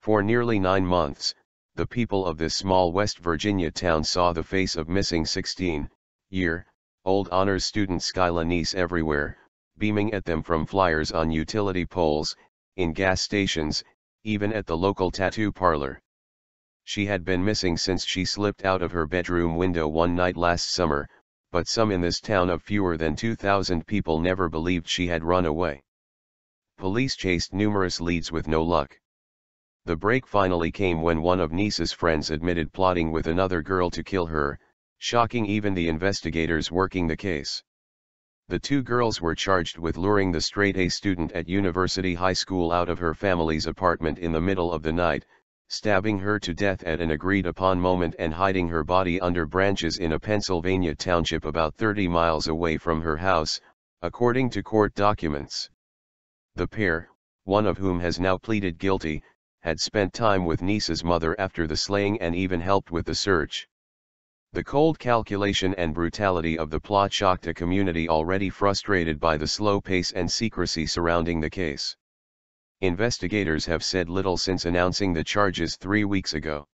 For nearly 9 months, the people of this small West Virginia town saw the face of missing 16-year-old honors student Skylar Neese everywhere, beaming at them from flyers on utility poles, in gas stations, even at the local tattoo parlor. She had been missing since she slipped out of her bedroom window one night last summer, but some in this town of fewer than 2,000 people never believed she had run away. Police chased numerous leads with no luck. The break finally came when one of Neese's friends admitted plotting with another girl to kill her, shocking even the investigators working the case. The two girls were charged with luring the straight-A student at University High School out of her family's apartment in the middle of the night, stabbing her to death at an agreed-upon moment and hiding her body under branches in a Pennsylvania township about 30 miles away from her house, according to court documents. The pair, one of whom has now pleaded guilty, had spent time with Neese's mother after the slaying and even helped with the search. The cold calculation and brutality of the plot shocked a community already frustrated by the slow pace and secrecy surrounding the case. Investigators have said little since announcing the charges 3 weeks ago.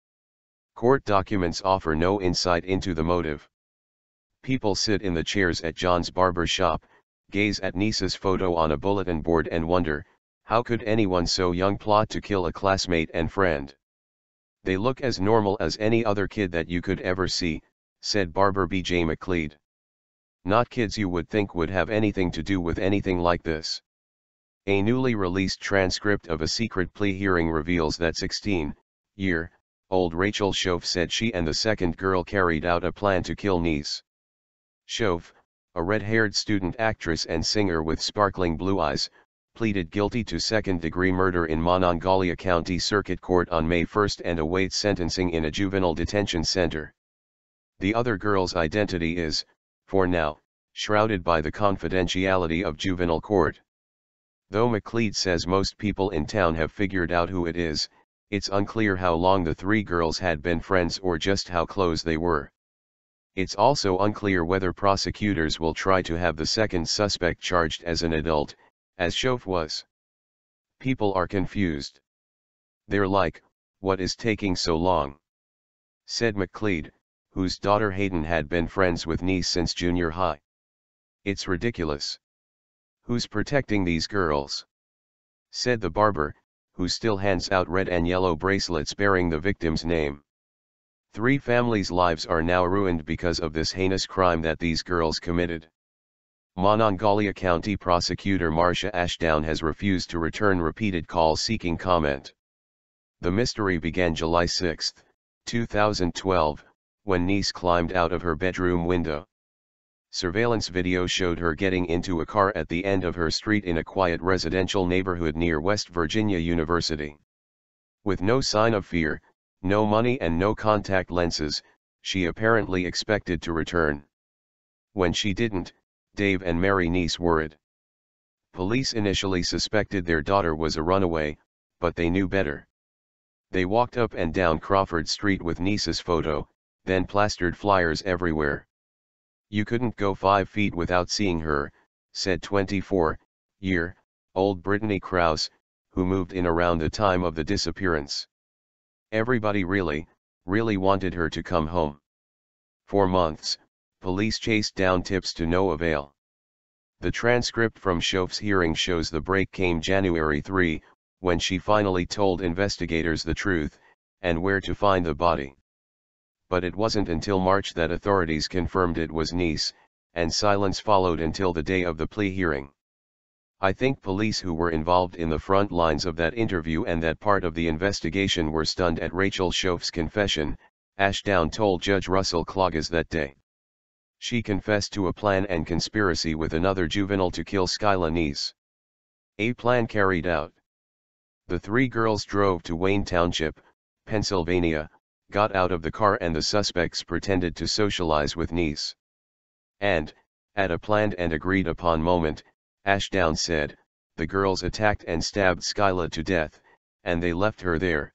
Court documents offer no insight into the motive. People sit in the chairs at John's barber shop, gaze at Neese's photo on a bulletin board and wonder, how could anyone so young plot to kill a classmate and friend? They look as normal as any other kid that you could ever see, said barber B.J. McLeod. Not kids you would think would have anything to do with anything like this. A newly released transcript of a secret plea hearing reveals that 16-year-old Rachel Schoaf said she and the second girl carried out a plan to kill Neese. Schoaf, a red-haired student actress and singer with sparkling blue eyes, pleaded guilty to second-degree murder in Monongalia County Circuit Court on May 1 and awaits sentencing in a juvenile detention center. The other girl's identity is, for now, shrouded by the confidentiality of juvenile court. Though McLeod says most people in town have figured out who it is, it's unclear how long the three girls had been friends or just how close they were. It's also unclear whether prosecutors will try to have the second suspect charged as an adult, as Schoaf was. People are confused. They're like, what is taking so long? Said McLeod, whose daughter Hayden had been friends with Neese since junior high. It's ridiculous. Who's protecting these girls? Said the barber, who still hands out red and yellow bracelets bearing the victim's name. 3 families' lives are now ruined because of this heinous crime that these girls committed. Monongalia County Prosecutor Marcia Ashdown has refused to return repeated calls seeking comment. The mystery began July 6, 2012, when Neese climbed out of her bedroom window. Surveillance video showed her getting into a car at the end of her street in a quiet residential neighborhood near West Virginia University. With no sign of fear, no money and no contact lenses, she apparently expected to return. When she didn't, Dave and Mary Neese worried. Police initially suspected their daughter was a runaway, but they knew better. They walked up and down Crawford Street with Neese's photo, then plastered flyers everywhere. You couldn't go 5 feet without seeing her, said 24-year-old Brittany Krause, who moved in around the time of the disappearance. Everybody really wanted her to come home. For months, police chased down tips to no avail. The transcript from Schoaf's hearing shows the break came January 3, when she finally told investigators the truth, and where to find the body. But it wasn't until March that authorities confirmed it was Neese, and silence followed until the day of the plea hearing. I think police who were involved in the front lines of that interview and that part of the investigation were stunned at Rachel Schoaf's confession, Ashdown told Judge Russell Cloggis that day. She confessed to a plan and conspiracy with another juvenile to kill Skylar Neese. A plan carried out. The 3 girls drove to Wayne Township, Pennsylvania, got out of the car and the suspects pretended to socialize with Neese. And, at a planned and agreed upon moment, Ashdown said, the girls attacked and stabbed Skylar to death, and they left her there.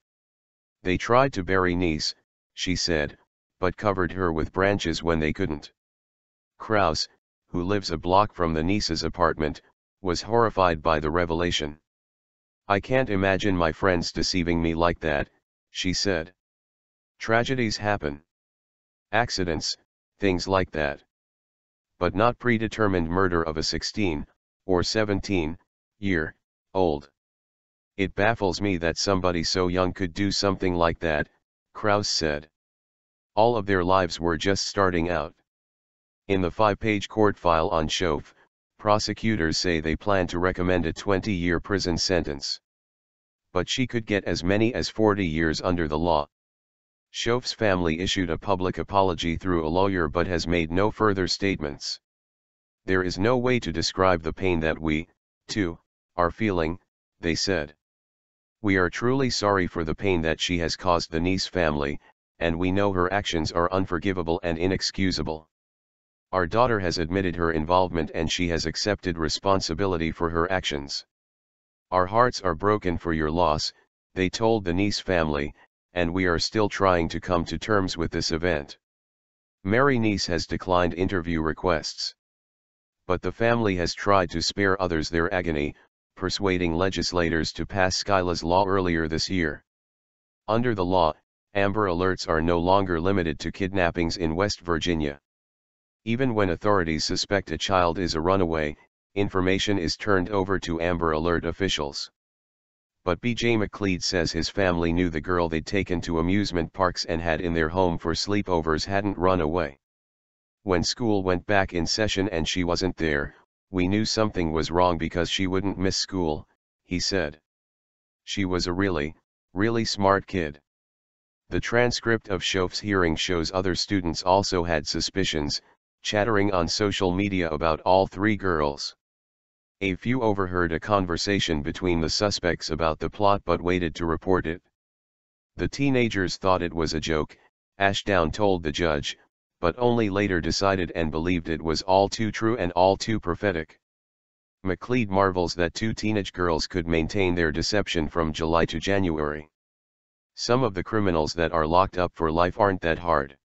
They tried to bury Neese, she said, but covered her with branches when they couldn't. Krause, who lives a block from the Neese's apartment, was horrified by the revelation. I can't imagine my friends deceiving me like that, she said. Tragedies happen. Accidents, things like that. But not predetermined murder of a 16, or 17-year-old. It baffles me that somebody so young could do something like that, Krause said. All of their lives were just starting out. In the 5-page court file on Schoaf, prosecutors say they plan to recommend a 20-year prison sentence. But she could get as many as 40 years under the law. Schoaf's family issued a public apology through a lawyer but has made no further statements. There is no way to describe the pain that we, too, are feeling, they said. We are truly sorry for the pain that she has caused the Neese family, and we know her actions are unforgivable and inexcusable. Our daughter has admitted her involvement and she has accepted responsibility for her actions. Our hearts are broken for your loss, they told the Neese family, and we are still trying to come to terms with this event. Mary Neese has declined interview requests. But the family has tried to spare others their agony, persuading legislators to pass Skylar's law earlier this year. Under the law, Amber Alerts are no longer limited to kidnappings in West Virginia. Even when authorities suspect a child is a runaway, information is turned over to Amber Alert officials. But B.J. McLeod says his family knew the girl they'd taken to amusement parks and had in their home for sleepovers hadn't run away. When school went back in session and she wasn't there, we knew something was wrong because she wouldn't miss school, he said. She was a really, really smart kid. The transcript of Schoaf's hearing shows other students also had suspicions, chattering on social media about all three girls. A few overheard a conversation between the suspects about the plot but waited to report it. The teenagers thought it was a joke, Ashdown told the judge, but only later decided and believed it was all too true and all too prophetic. McLeod marvels that two teenage girls could maintain their deception from July to January. Some of the criminals that are locked up for life aren't that hard.